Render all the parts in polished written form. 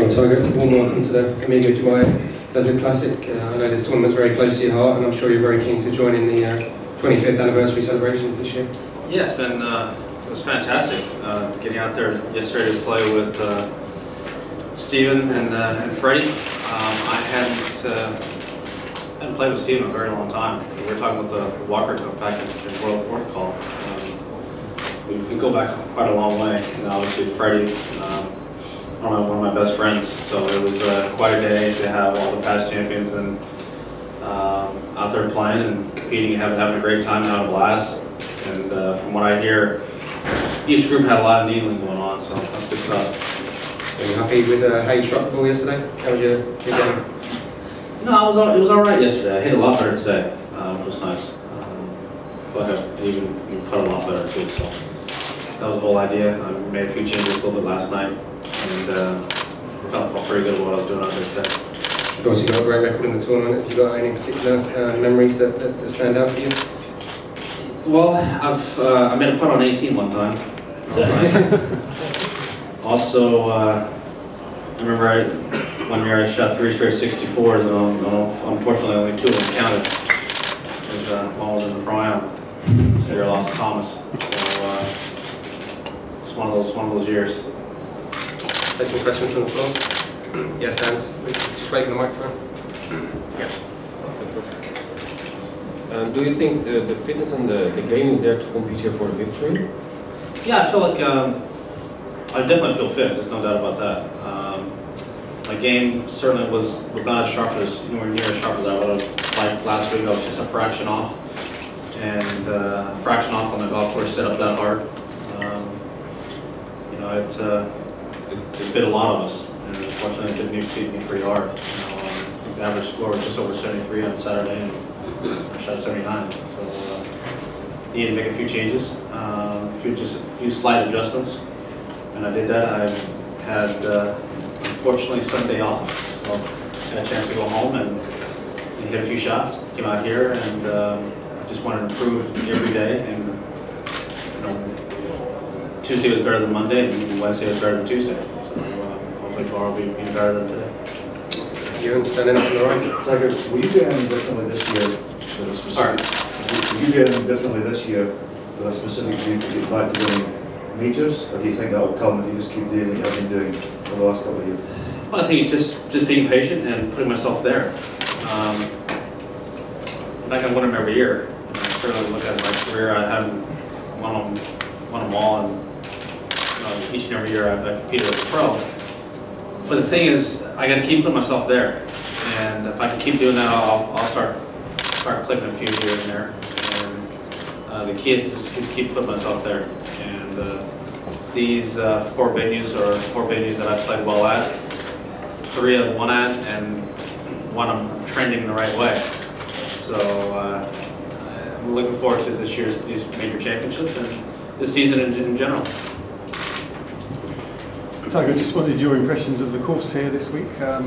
Well, Tiger, it's a warm welcome to the Amigo Dubai Desert Classic. I know this tournament's very close to your heart, and I'm sure you're very keen to join in the 25th anniversary celebrations this year. Yeah, it's been it was fantastic getting out there yesterday to play with Steven and Freddie. I hadn't played with Steven in a very long time. We were talking with the Walker Cup back in World Fourth Call. We go back quite a long way, and obviously Freddie. One of my best friends, so it was quite a day to have all the past champions and out there playing and competing and having a great time and having a blast. And from what I hear, each group had a lot of needling going on, so that's good stuff. Are you happy with how you struck the ball yesterday? How was your game? No, it was all right yesterday. I hit a lot better today, which was nice. But I even put a lot better too, so that was the whole idea. I made a few changes a little bit last night, and felt pretty good at what I was doing out there today. You've obviously got a great record in the tournament. Have you got any particular memories that stand out for you? Well, I made a putt on 18 one time. Also, I remember one year I shot 3 straight 64s, and unfortunately only 2 of them counted. One was in the Prime. This year I lost to Thomas. So it's one of those years. Take some questions from the floor. Yes, Hans. Just wait for the microphone. Yeah. Do you think the fitness and the game is there to compete here for the victory? Yeah, I feel like I definitely feel fit. There's no doubt about that. My game certainly was not as sharp as anywhere near as sharp as I would have liked last week. I was just a fraction off, and a fraction off on the golf course set up that hard. You know, it bit a lot of us, and unfortunately it did beat me pretty hard. You know, the average score was just over 73 on Saturday, and I shot 79. So needed to make a few changes, just a few slight adjustments, and I did that. I had unfortunately Sunday off, so I had a chance to go home and hit a few shots. Came out here and just wanted to improve every day. And you know, Tuesday was better than Monday, and Wednesday was better than Tuesday. So hopefully tomorrow will be even better than today. You're standing up on the right. Tiger, will you do anything differently this year? Sorry. Will you do anything differently this year with a specific view to get back to winning majors, or do you think that will come if you just keep doing what you have been doing for the last couple of years? Well, I think just being patient and putting myself there. I'm not going to win them every year. And I certainly look at my career, I haven't won them all, and you know, each and every year I've competed as a pro. But the thing is, I got to keep putting myself there, and if I can keep doing that, I'll start clicking a few here and there. And the key is to keep putting myself there. And these 4 venues are 4 venues that I've played well at. 3 I've won at, and 1 I'm trending the right way. So I'm looking forward to these major championships and this season in general. Tiger, just wanted your impressions of the course here this week, how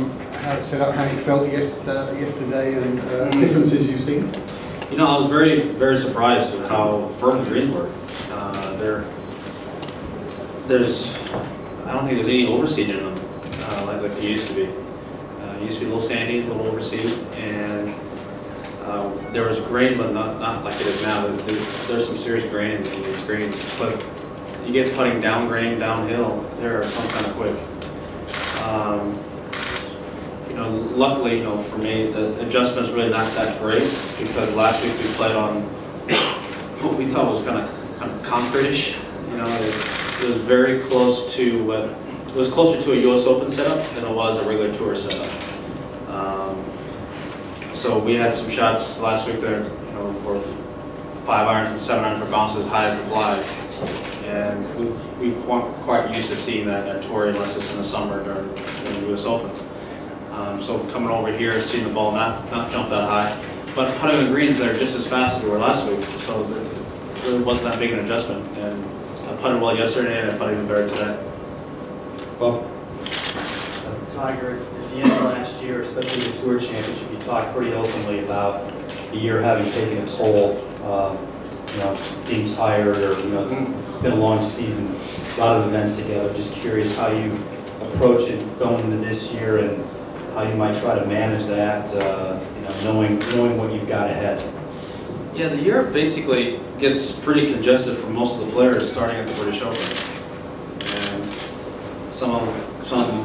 it set up, how you felt yesterday, and differences you've seen. You know, I was very, very surprised with how firm the greens were. I don't think there's any overseed in them like there used to be. It used to be a little sandy, a little overseed, and there was grain, but not like it is now. There's some serious grain in these greens, but you get putting down grain, downhill, they're some kind of quick. You know, luckily, you know, for me, the adjustment's really not that great because last week we played on what we thought was kind of concrete-ish. You know, it was very close to what it was closer to a U.S. Open setup than it was a regular tour setup. So we had some shots last week that you know were 5 irons and 7 irons for bounces as high as the flag. And we quite used to seeing that at tour unless it's in the summer during the U.S. Open. So coming over here and seeing the ball not jump that high, but putting on greens that are just as fast as they were last week, so it really wasn't that big an adjustment. And I putted well yesterday, and I putted even better today. Bob? Tiger, at the end of last year, especially the Tour Championship, you talked pretty openly about the year having taken a toll. You know, being tired, or you know, it's been a long season, a lot of events together. Just curious how you approach it going into this year and how you might try to manage that, knowing what you've got ahead. Yeah, the year basically gets pretty congested for most of the players starting at the British Open. And some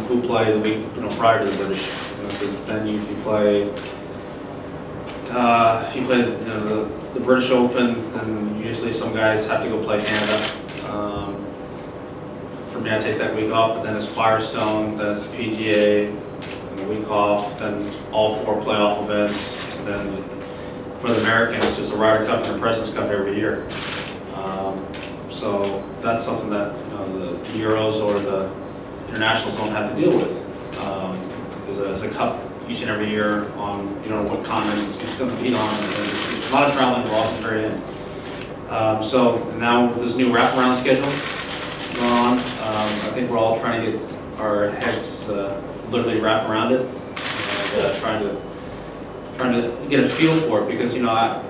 who play the week prior to the British, because then you play the British Open, and usually some guys have to go play Canada. For me, I take that week off, but then it's Firestone, then it's the PGA, and a week off, then all 4 playoff events, and then for the American, it's just a Ryder Cup and a President's Cup every year. So that's something that the Euros or the internationals don't have to deal with. It's a cup each and every year on what continents it's going to compete on. And there's a lot of traveling involved at the very end. So now with this new wraparound schedule going on, I think we're all trying to get our heads literally wrapped around it, and trying to get a feel for it, because I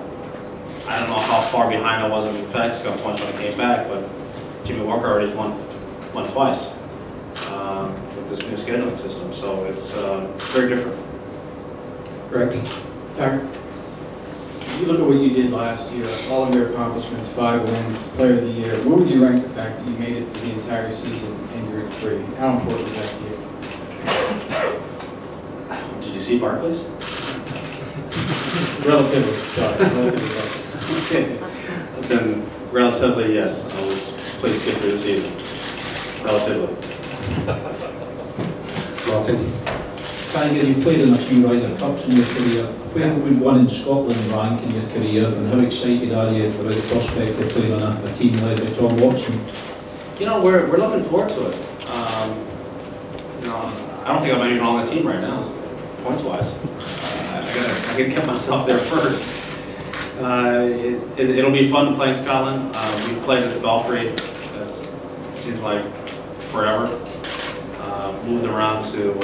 don't know how far behind I was in the FedEx Cup points when I came back, but Jimmy Walker already won twice with this new scheduling system, so it's very different. Correct. Tiger, if you look at what you did last year, all of your accomplishments, 5 wins, Player of the Year, where would you rank the fact that you made it through the entire season injury-free? How important was that to you? Did you see Barclays? Relatively, sorry. Relatively. Then relatively, yes, I was pleased to get through the season. Relatively. Martin. Tiger, you've played in a few Ryder Cups in your career. Where would one in Scotland rank in your career, and how excited are you about the prospect of playing on a team led by Tom Watson? We're looking forward to it. I don't think I'm even on the team right now, points-wise. I gotta get myself there first. It'll be fun to play in Scotland. We've played at the Belfry. It seems like forever. Moved around to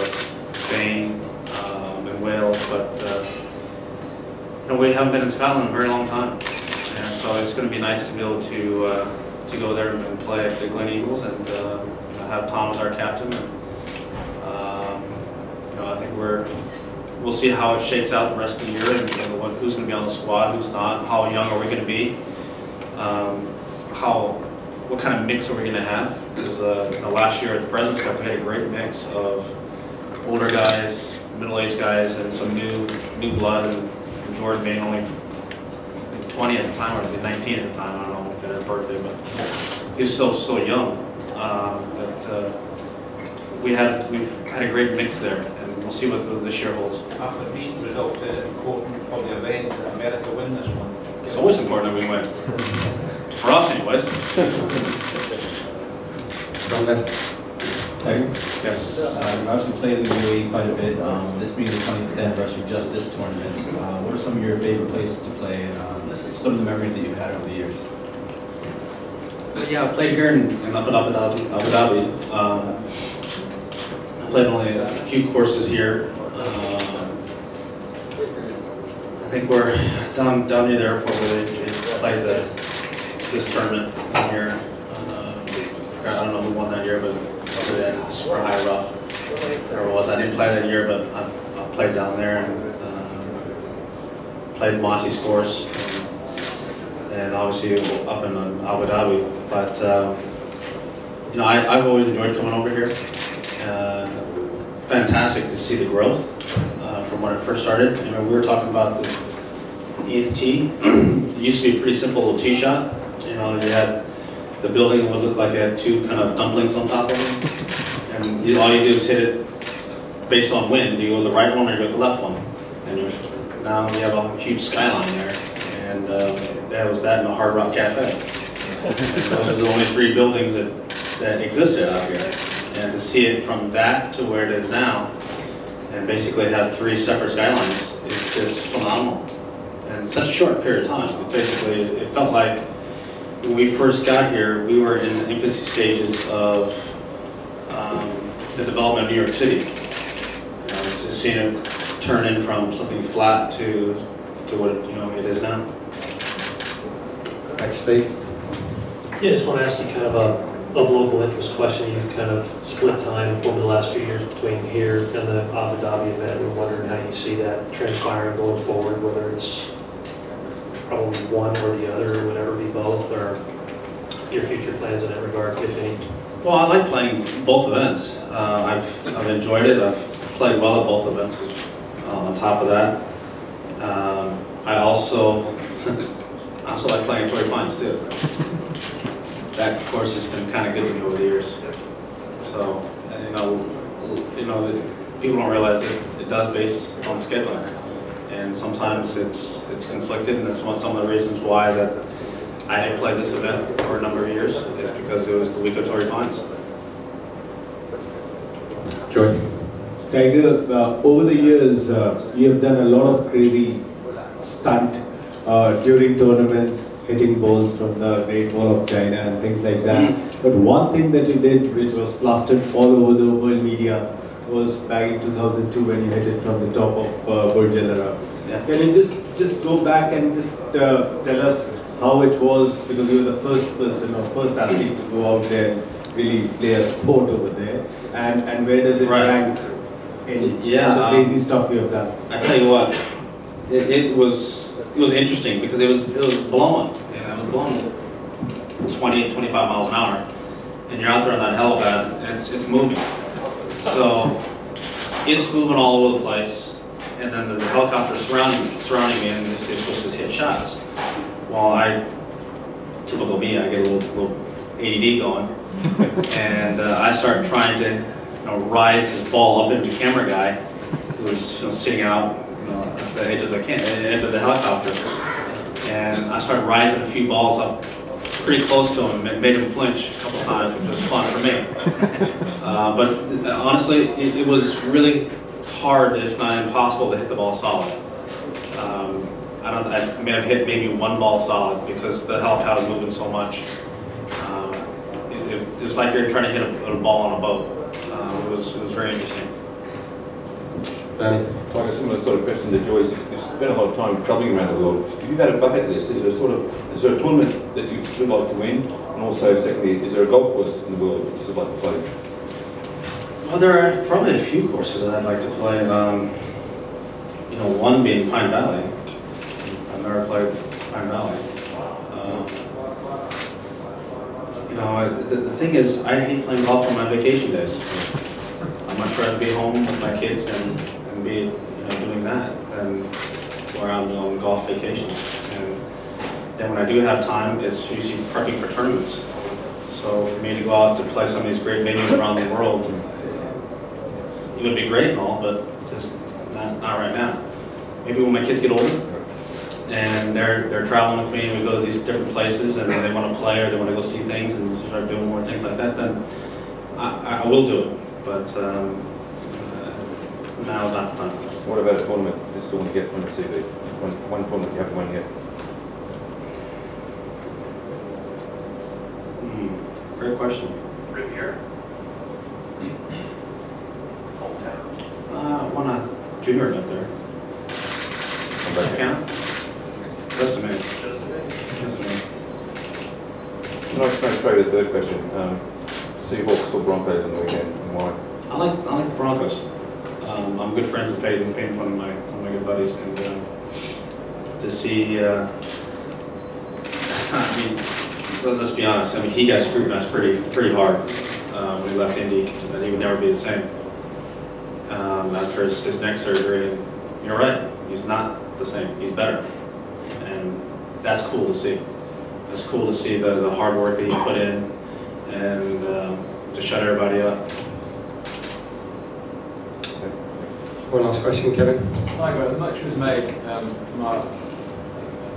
Spain and Wales, but we haven't been in Scotland in a very long time, and so it's going to be nice to be able to go there and play at the Glen Eagles, and have Tom as our captain. And, I think we'll see how it shakes out the rest of the year, and who's going to be on the squad, who's not, how young are we going to be, what kind of mix are we going to have? Because last year at the President's Cup, we had a great mix of older guys, middle-aged guys, and some new blood. And Jordan being only 20 at the time, or was he 19 at the time? I don't know if it had his birthday, but he was still so young. We've had a great mix there, and we'll see what this year holds. After recent results, is it important for the event that America win this one? It's always important that we win. For us, anyways. From left. Tiger? Yes. You've obviously played in the UAE quite a bit. This being the 25th anniversary of just this tournament, what are some of your favorite places to play, and some of the memories that you've had over the years? Yeah, I played here in Abu Dhabi. I played only a few courses here. I think we're down near the airport where they played this tournament down here. I don't know who won that year, but other than Super High Rough, there was. I didn't play that year, but I played down there and played Monty's course, and obviously up in Abu Dhabi. But I've always enjoyed coming over here. Fantastic to see the growth from when it first started. We were talking about the 8th tee. It used to be a pretty simple little tee shot. You had the building would look like it had 2 kind of dumplings on top of it, and all you do is hit it based on wind. You go the right one or you go the left one, and now you have a huge skyline there, and that was that in the Hard Rock Cafe. Those are the only 3 buildings that existed out here, and to see it from that to where it is now, and basically have 3 separate skylines is just phenomenal. And such a short period of time. It felt like when we first got here, we were in the infancy stages of the development of New York City. Just seeing it turn in from something flat to what it is now. Thanks, Steve. Yeah, I just want to ask you kind of of local interest question. You've kind of split time over the last few years between here and the Abu Dhabi event. We're wondering how you see that transpiring going forward, whether it's probably one or the other, would ever be both, or your future plans in that regard, if any. Well, I like playing both events. I've enjoyed it. I've played well at both events. On top of that, I also like playing Torrey Pines too. That course has been kind of good to me over the years. So, you know, people don't realize it does base on scheduling, and sometimes it's conflicted, and that's some of the reasons why that I didn't play this event for a number of years is because it was the week of Torrey Pines. Joy. Tiger, over the years, you have done a lot of crazy stunt during tournaments, hitting balls from the Great Wall of China and things like that. But one thing that you did, which was plastered all over the world media, was back in 2002 when you hit it from the top of Burj Al Arab. Yeah. Can you just go back and just tell us how it was, because you were the first person or first athlete to go out there and really play a sport over there, and where does it rank in the crazy stuff you have done? I tell you what, it was interesting because it was blowing, and it was blowing 20, 25 miles an hour, and you're out there on that helipad, and it's moving. So it's moving all over the place, and then the helicopter surrounding me, and it's supposed to hit shots. Well, typical me, I get a little ADD going, and I start trying to rise this ball up into the camera guy who's sitting out at the edge of the helicopter, and I started rising a few balls up pretty close to him and made him flinch a couple times, which was fun for me. But honestly, it was really hard, if not impossible, to hit the ball solid. I may have hit maybe one ball solid because the helipad was moving so much. It was like you're trying to hit a ball on a boat. It was very interesting. Danny? Like a similar sort of question to Joyce, you spent a lot of time travelling around the world. If you had a bucket list, is there a tournament that you'd still like to win? And also, secondly, is there a golf course in the world that you'd still like to play? Well, there are probably a few courses that I'd like to play. One being Pine Valley. I've never played Pine Valley. The thing is, I hate playing golf on my vacation days. I'd much rather be home with my kids and be doing that than where I'm on golf vacations. And then when I do have time, it's usually prepping for tournaments. So for me to go out to play some of these great venues around the world, it would be great and all, but just not right now. Maybe when my kids get older and they're traveling with me and we go to these different places and they want to play or they want to go see things and start doing more things like that, then I will do it. But now is not the time. What about a tournament you still want to get on the CV? One tournament you haven't won yet? Great question. Riviera. I won a junior event there. Does that count? Just a minute. Can I try the third question? Seahawks or Broncos on the weekend, and why? I like the Broncos. I'm good friends with Peyton. Peyton's one of my good buddies, and to see, let's be honest. He got scrutinized pretty hard when he left Indy, that he would never be the same after his neck surgery. And you're right, he's not the same. He's better, and that's cool to see. It's cool to see the hard work that he put in and to shut everybody up. One last question, Kevin. Tiger, much was made from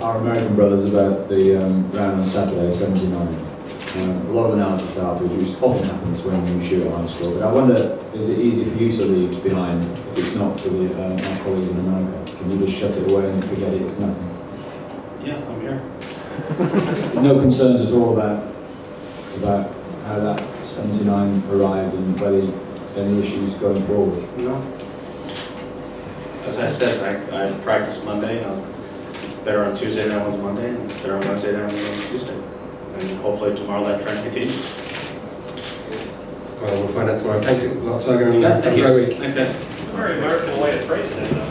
our American brothers about the round on Saturday, 79. A lot of analysis afterwards, which often happens when you shoot a high score. But I wonder, is it easy for you to leave behind if it's not for our colleagues in America? Can you just shut it away and forget it? It's nothing. Yeah, I'm here. No concerns at all about how that 79 arrived and whether any issues going forward? No. As I said, I practice Monday. I'm better on Tuesday than I was Monday, and better on Wednesday than I was on Tuesday. And hopefully tomorrow that trend continues. Well, we'll find out tomorrow. Thanks a lot, Tiger, and Yeah, have thank a you. great week. Thanks, guys. Very American way of phrasing it, though.